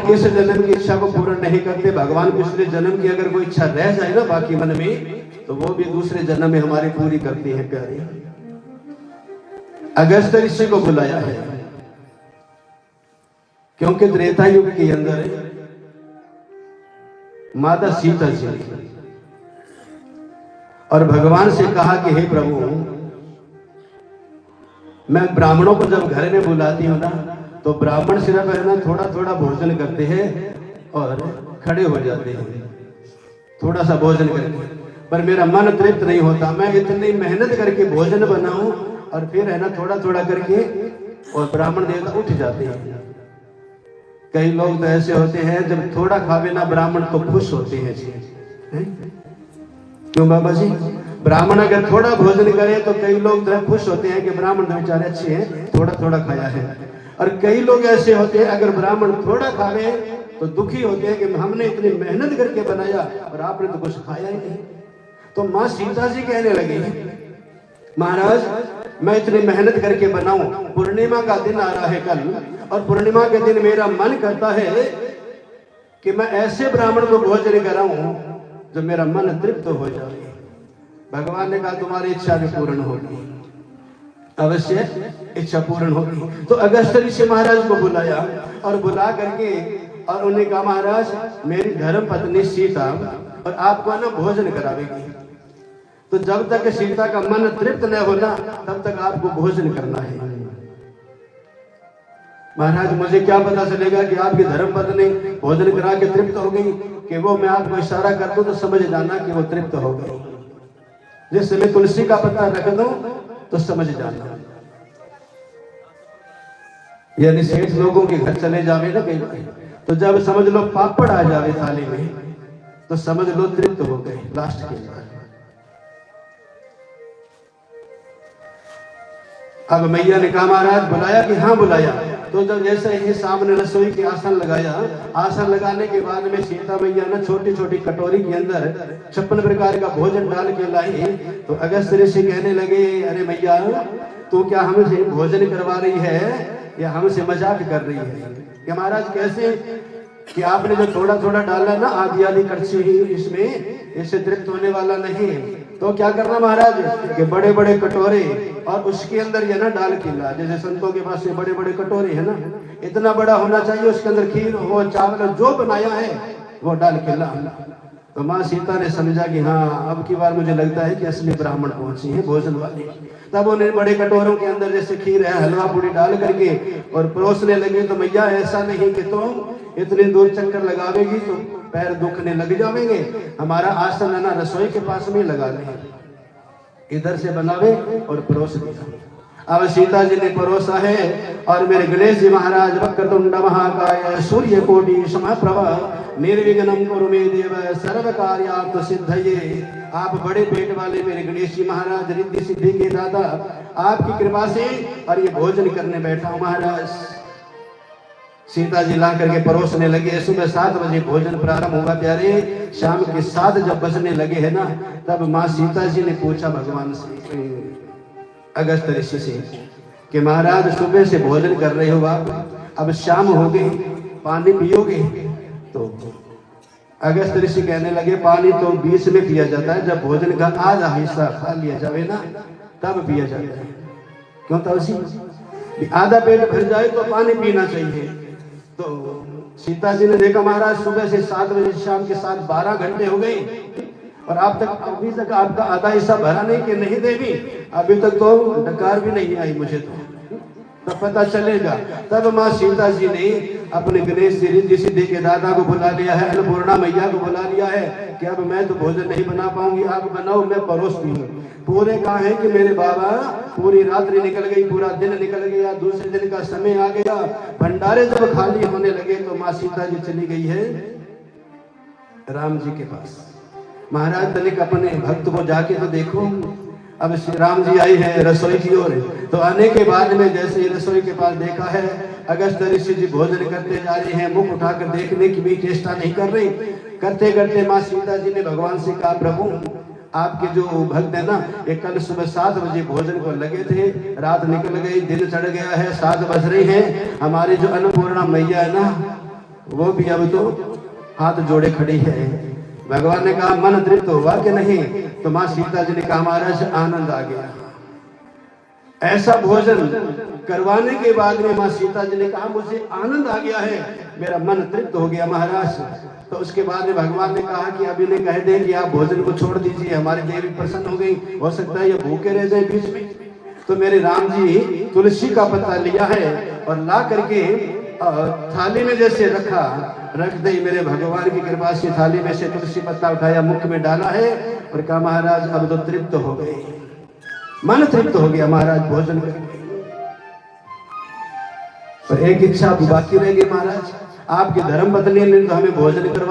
इस जन्म की इच्छा को पूर्ण नहीं करते। भगवान पिछले जन्म की अगर कोई इच्छा रह जाए ना बाकी मन में, तो वो भी दूसरे जन्म में हमारी पूरी करती है प्यारे। अगस्त ऋषि को बुलाया है क्योंकि त्रेता युग के अंदर माता सीता जी और भगवान से कहा कि हे प्रभु, मैं ब्राह्मणों को जब घर में बुलाती हूँ ना, तो ब्राह्मण सिर्फ है ना थोड़ा थोड़ा भोजन करते हैं और खड़े हो जाते हैं, थोड़ा सा भोजन करके, पर मेरा मन तृप्त नहीं होता। मैं इतनी मेहनत करके भोजन बनाऊं और फिर है ना थोड़ा थोड़ा करके, और ब्राह्मण देवता उठ जाते हैं। कई लोग तो ऐसे होते हैं जब थोड़ा खावे ना ब्राह्मण तो खुश होते हैं जी, क्यों बाबा जी? ब्राह्मण अगर थोड़ा भोजन करे तो कई लोग तो खुश होते हैं कि ब्राह्मण तो बेचारे अच्छे हैं, थोड़ा थोड़ा खाया है। और कई लोग ऐसे होते हैं अगर ब्राह्मण थोड़ा खावे तो दुखी होते हैं कि हमने इतनी मेहनत करके बनाया और आपने तो कुछ खाया ही नहीं। तो माँ सीता जी कहने लगी, महाराज मैं इतनी मेहनत करके बनाऊं, पूर्णिमा का दिन आ रहा है कल, और पूर्णिमा के दिन मेरा मन करता है कि मैं ऐसे ब्राह्मण को भोजन कराऊं जो मेरा मन तृप्त हो जाए। भगवान ने कहा तुम्हारी इच्छा भी पूर्ण होगी, अवश्य इच्छा पूर्ण होगी। तो अगस्त ऋषि महाराज को बुलाया और बुला करके और उन्हें कहा, महाराज मेरी धर्म पत्नी सीता और आपको ना भोजन करावेगी, तो जब तक सीता का मन तृप्त न होना तब तक आपको भोजन करना है। महाराज मुझे क्या पता चलेगा कि आपकी धर्म पत्नी भोजन करा के तृप्त हो गई, कि वो मैं आपको इशारा कर दूं तो समझ जाना कि वो तृप्त हो गई। जिस समय तुलसी का पत्ता रख दूं तो समझ जाना। यानी सेठ लोगों के घर चले जावे ना कई बार, तो जब समझ लो पापड़ आ जावे थाली में तो समझ लो तृप्त हो गए लास्ट के बाद। अब मैया ने कहा महाराज बुलाया कि हाँ बुलाया। तो जब जैसे ही सामने रसोई के आसन लगाया, आसन लगाने के बाद में सीता मैया ना छोटी छोटी कटोरी के अंदर 56 प्रकार का भोजन डाल के लाई। तो अगस्त ऋषि कहने लगे, अरे मैया तू क्या हमसे भोजन करवा रही है या हमसे मजाक कर रही है? कि महाराज कैसे कि आपने जो थोड़ा थोड़ा डाला ना, आधी आधी कड़छी ही इसमें, इससे तृप्त होने वाला नहीं। तो क्या करना महाराज कि बड़े बड़े कटोरे और उसके अंदर ये ना डाल के ला, जैसे संतों के पास से बड़े बड़े कटोरे है ना, इतना बड़ा होना चाहिए, उसके अंदर खीर हो चावल जो बनाया है वो डाल के ला। तो माँ सीता ने समझा कि हाँ अब की बार मुझे लगता है कि असली ब्राह्मण पहुंची है भोजन वाले। तब उन्हें बड़े कटोरों के अंदर जैसे खीर है हलवा पूरी डाल करके और परोसने लगे। तो मैया ऐसा नहीं कि तुम इतनी दूर चक्कर लगावेगी तो पैर दुखने लग जाएंगे, हमारा आसन है ना रसोई के पास में लगा ले, इधर से बनावे और परोस दिया। अब सीता जी ने परोसा है और मेरे गणेश जी महाराज वक्रतुंड महाकाय सूर्य कोटि समप्रभ निर्विघ्नं कुरु मे देव सर्व कार्यार्थ सिद्धये। आप बड़े पेट वाले मेरे गणेश जी महाराज रिद्धि सिद्धि के दाता, आपकी कृपा से और ये भोजन करने बैठा हूं महाराज। सीता जी ला करके परोसने लगे। सुबह 7 बजे भोजन प्रारंभ हुआ प्यारे। शाम के 7 जब बजने लगे है ना, तब माँ सीता जी ने पूछा भगवान से, अगस्त ऋषि से, कि महाराज सुबह से भोजन कर रहे हो आप, अब शाम हो गई, पानी पियोगे? तो अगस्त ऋषि कहने लगे, पानी तो बीच में पिया जाता है, जब भोजन का आधा हिस्सा खा लिया जावे ना तब पिया जाता है। क्यों तुलसी? आधा पेट भर जाए तो पानी पीना चाहिए। तो सीता जी ने देखा महाराज सुबह से 7 बजे शाम के 7 12 घंटे हो गए और अभी तक आपका आधा हिस्सा भरा नहीं कि नहीं देवी? अभी तक तो डकार भी नहीं आई मुझे, तो पता चलेगा। तब माँ सीता जी ने अपने गणेश जी रिद्धि सिद्धि के दादा को बुला लिया है, अन्नपूर्णा मैया को बुला लिया है कि अब मैं तो भोजन नहीं बना पाऊंगी, आप बनाओ मैं परोसती हूँ। पूरे कहा है कि मेरे बाबा पूरी रात्रि निकल गई, पूरा दिन निकल गया, दूसरे दिन का समय आ गया, भंडारे जब खाली होने लगे तो माँ सीता जी चली गई है राम जी के पास। महाराज तनिक अपने भक्त को जाके तो देखो। अब श्री राम जी आई है रसोई की ओर, तो आने के बाद में जैसे रसोई के पास देखा है, अगस्त ऋषि जी भोजन करते जा रहे हैं, मुख उठाकर देखने की भी चेष्टा नहीं कर रही। करते करते माँ सीता जी ने भगवान से कहा, प्रभु आपके जो भक्त है ना, ये कल सुबह 7 बजे भोजन को लगे थे, रात निकल गई, दिन चढ़ गया है, 7 बज रही हैं, हमारी जो अन्नपूर्णा मैया है ना वो भी अब तो हाथ जोड़े खड़ी है। भगवान ने कहा मन तृप्त हुआ कि नहीं? तो माँ सीता जी ने कहा महाराज आनंद आ गया। ऐसा भोजन करवाने के बाद में माँ सीता जी ने कहा मुझे आनंद आ गया है, मेरा मन तृप्त हो गया महाराज। तो उसके बाद में भगवान ने कहा कि अब इन्हें कह दें कि आप भोजन को छोड़ दीजिए, हमारी देवी प्रसन्न हो गई, हो सकता है ये भूखे रह जाए बीच में। तो मेरे राम जी तुलसी का पत्ता लिया है और ला करके थाली में जैसे रख दे, मेरे भगवान की कृपा से थाली में से तुलसी पत्ता उठाया, मुख में डाला है और कहा महाराज अब तो तृप्त हो गए, मन तृप्त हो गया महाराज भोजन करके। और एक इच्छा बाकी रह गई महाराज, आपकी धर्म पत्नी ने तो हमें भोजन करवा